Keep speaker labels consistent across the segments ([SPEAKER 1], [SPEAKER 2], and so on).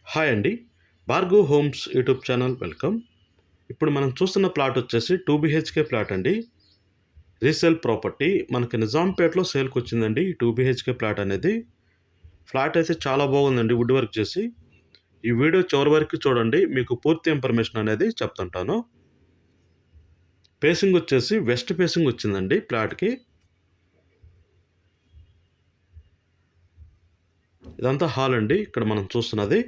[SPEAKER 1] Hi అండి. Bhargav homes YouTube channel welcome. ఇప్పుడు మనం చూస్తున్న ప్లాట్ వచ్చేసి 2 బీహెచ్‌కే ప్లాట్ అండి. రీసేల్ ప్రాపర్టీ మనకి నిజాంపేటలో సేల్‌కొచ్చిందండి. ఈ 2 బీహెచ్‌కే ప్లాట్ అనేది. ఫ్లాట్ అయితే చాలా బాగుందండి వుడ్ వర్క్ చేసి. ఈ వీడియో చివరి వరకు చూడండి. మీకు పూర్తి ఇన్ఫర్మేషన్ అనేది చెప్తుంటాను. ఫేసింగ్ వచ్చేసి వెస్ట్ ఫేసింగ్ వచ్చిందండి ప్లాట్‌కి. ఇదంతా హాల్ అండి. ఇక్కడ మనం చూస్తున్నది.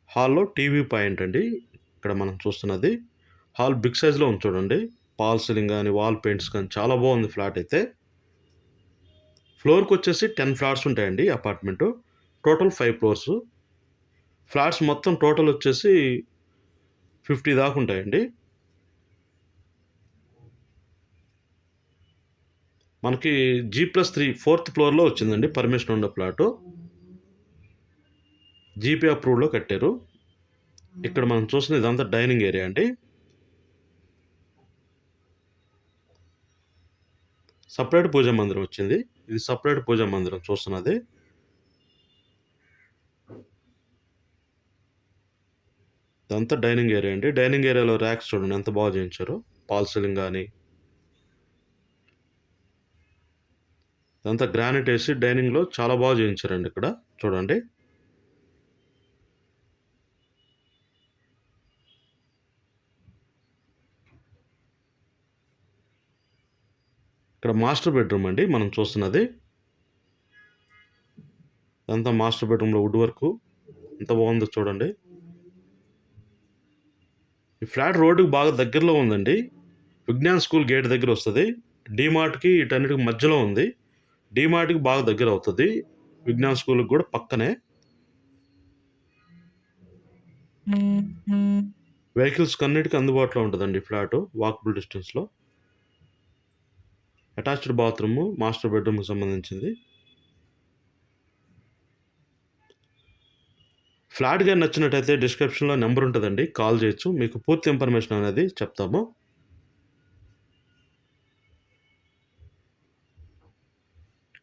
[SPEAKER 1] హాల్‌లో టీవీ పాయింట్ అండి. ఇక్కడ మనం చూస్తున్నది. హాల్ బిగ్ సైజ్‌లో ఉంది చూడండి. ఫాల్ సీలింగ్ గాని, వాల్ పెయింట్స్ గాని చాలా బాగుంది ఫ్లాట్ అయితే. ఫ్లోర్‌కొచ్చేసి 10 ఫ్లాట్స్ ఉంటాయండి అపార్ట్మెంటు. Total 5 floors. ఫ్లాట్స్ మొత్తం టోటల్ వచ్చేసి 50 దాకా ఉంటాయండి. మనకి G+3 4థ్ ఫ్లోర్‌లో వచ్చిందండి పర్మిషన్ ఉన్న ప్లాటు. జీపీ అప్రూవ్డ్‌లో కట్టారు. ఇక్కడ మనం చూస్తున్న ఇదంతా డైనింగ్ ఏరియా అండి. సెపరేట్ పూజా మందిరం వచ్చింది. ఇది సెపరేట్ పూజా మందిరం చూస్తున్నది. ఇదంతా డైనింగ్ ఏరియా అండి. డైనింగ్ ఏరియాలో ర్యాక్స్ చూడండి ఎంత బాగా చేయించారో. ఫాల్ సీలింగ్ గాని. ఇదంతా గ్రానైట్ ఏసి డైనింగ్‌లో చాలా బాగా చేయించారండి ఇక్కడ. చూడండి. ఇక్కడ మాస్టర్ బెడ్రూమ్ అండి మనం చూస్తున్నది. ఇదంతా మాస్టర్ బెడ్రూమ్‌లో వుడ్ వర్కు. ఎంత బాగుందో చూడండి. ఈ ఫ్లాట్ రోడ్డుకి బాగా దగ్గరలో ఉందండి. విజ్ఞాన్ స్కూల్ గేట్ దగ్గర వస్తది. డీమార్ట్‌కి ఈటన్నిటికి మధ్యలో ఉంది. డీమార్ట్‌కి బాగా దగ్గర అవుతది. విజ్ఞాన్ స్కూల్‌కి కూడా పక్కనే. వెహికల్స్‌కి అన్నిటికి అందుబాటులో ఉంటదండి ఫ్లాటు. వాకబుల్ డిస్టెన్స్‌లో. అటాచ్డ్ బాత్రూము, మాస్టర్ బెడ్రూమ్‌కి సంబంధించింది. ఫ్లాట్ గాని నచ్చినట్టయితే డిస్క్రిప్షన్‌లో నంబర్ ఉంటదండి. కాల్ చేయొచ్చు. మీకు పూర్తి ఇన్ఫర్మేషన్ అనేది చెప్తాము.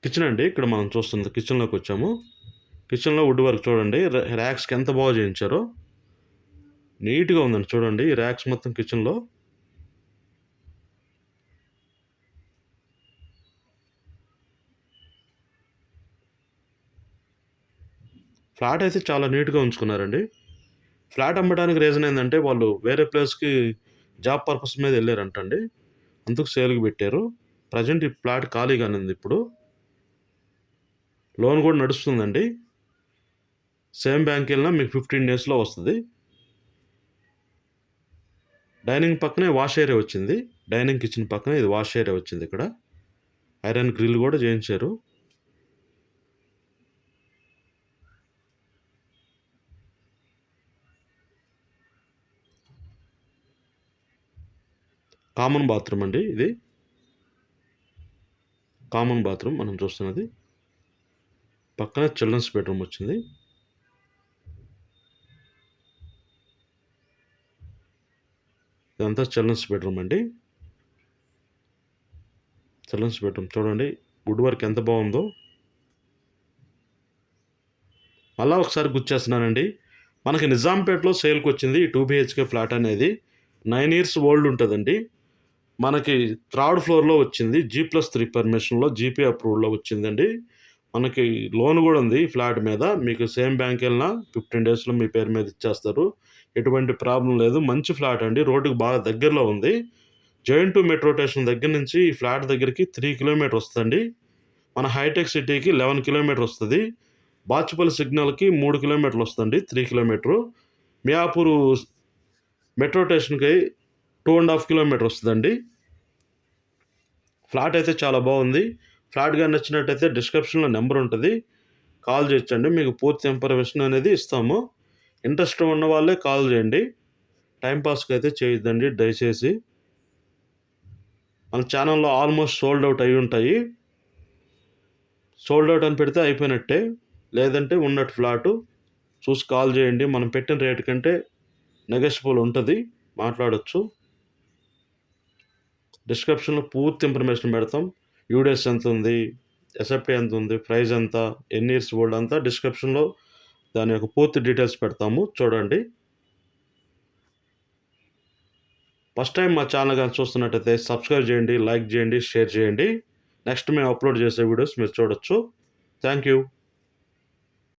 [SPEAKER 1] కిచెన్ అండి. ఇక్కడ మనం చూస్తుంది కిచెన్‌లోకి వచ్చాము. కిచెన్‌లో వుడ్ వర్క్ చూడండి. ర్యాక్స్‌కి ఎంత బాగా చేయించారో. నీట్‌గా ఉందండి చూడండి. ఈ ర్యాక్స్ మొత్తం కిచెన్‌లో. ఫ్లాట్ అయితే చాలా నీట్‌గా ఉంచుకున్నారండి. ఫ్లాట్ అమ్మడానికి రీజన్ ఏందంటే వాళ్ళు వేరే ప్లేస్‌కి జాబ్ పర్పస్ మీద ఎళ్లారంటండి. అందుకు సేల్‌కి పెట్టారు. ప్రెజెంట్ ఈ ఫ్లాట్ ఖాళీగానే ఉంది ఇప్పుడు. లోన్ కూడా నడుస్తుందండి. సేమ్ బ్యాంక్‌కెళ్ళినా మీకు 15 డేస్‌లో వస్తది. డైనింగ్ పక్కనే వాష్ ఏరియా వచ్చింది. డైనింగ్ కిచెన్ పక్కనే ఇది వాష్ ఏరియా వచ్చింది ఇక్కడ. ఐరన్ గ్రిల్ కూడా చేయించారు. కామన్ బాత్రూమ్ అండి ఇది. కామన్ బాత్రూమ్ మనం చూస్తున్నది. పక్కనే చిల్డ్రన్స్ బెడ్రూమ్ వచ్చింది. ఇదంతా చిల్డ్రన్స్ బెడ్రూమ్ అండి. చిల్డ్రన్స్ బెడ్రూమ్ చూడండి. వుడ్ వర్క్ ఎంత బాగుందో. మళ్ళా ఒకసారి గుర్తు చేస్తున్నానండి. మనకి నిజాంపేటలో సేల్‌కొచ్చింది ఈ 2 బీహెచ్‌కే ఫ్లాట్ అనేది. 9 ఇయర్స్ ఓల్డ్ ఉంటదండి. మనకి థర్డ్ ఫ్లోర్‌లో వచ్చింది. G+3 పర్మిషన్‌లో జీపీ అప్రూవ్డ్‌లో వచ్చిందండి. మనకి లోన్ కూడా ఉంది ఈ ఫ్లాట్ మీద. మీకు సేమ్ బ్యాంక్‌కెళ్ళినా 15 డేస్‌లో మీ పేరు మీద ఇచ్చేస్తారు. ఎటువంటి ప్రాబ్లమ్ లేదు. మంచి ఫ్లాట్ అండి. రోడ్డుకి బాగా దగ్గరలో ఉంది. జే.ఎన్.2 మెట్రో స్టేషన్ దగ్గర నుంచి ఈ ఫ్లాట్ దగ్గరికి 3 కిలోమీటర్ వస్తదండి. మన హైటెక్ సిటీకి 11 కిలోమీటర్ వస్తది. బాచుపల్లి సిగ్నల్‌కి 3 కిలోమీటర్లు వస్తదండి. 3 కిలోమీటరు. మియాపూరు మెట్రో స్టేషన్‌కి 2½ కిలోమీటర్ వస్తదండి. ఫ్లాట్ అయితే చాలా బాగుంది. ఫ్లాట్ గాని నచ్చినట్టయితే డిస్క్రిప్షన్‌లో నంబర్ ఉంటది. కాల్ చేయొచ్చండి. మీకు పూర్తి ఇన్ఫర్మేషన్ అనేది ఇస్తాము. ఇంట్రెస్ట్ ఉన్న వాళ్ళే కాల్ చేయండి. టైమ్ పాస్‌కి అయితే చేయొద్దండి దయచేసి. మన ఛానెల్‌లో ఆల్మోస్ట్ సోల్డ్ ఔట్ అయ్యి ఉంటాయి. సోల్డ్ ఔట్ అని పెడితే అయిపోయినట్టే. లేదంటే ఉన్నట్టు ఫ్లాటు. చూసి కాల్ చేయండి. మనం పెట్టిన రేట్ కంటే నెగోషియబుల్ ఉంటది. మాట్లాడొచ్చు. డిస్క్రిప్షన్‌లో పూర్తి ఇన్ఫర్మేషన్ పెడతాం. యూడిఎస్ ఎంతుంది? ఎస్ఎఫ్టీ ఎంత ఉంది, ప్రైస్ ఎంత, ఎన్ని ఇయర్స్ ఓల్డ్ అంతా డిస్క్రిప్షన్లో దాని యొక్క పూర్తి డీటెయిల్స్ పెడతాము, చూడండి. ఫస్ట్ టైం మా ఛానల్ కానీ చూస్తున్నట్టయితే సబ్స్క్రైబ్ చేయండి, లైక్ చేయండి, షేర్ చేయండి. నెక్స్ట్ మేము అప్లోడ్ చేసే వీడియోస్ మీరు చూడొచ్చు. Thank you.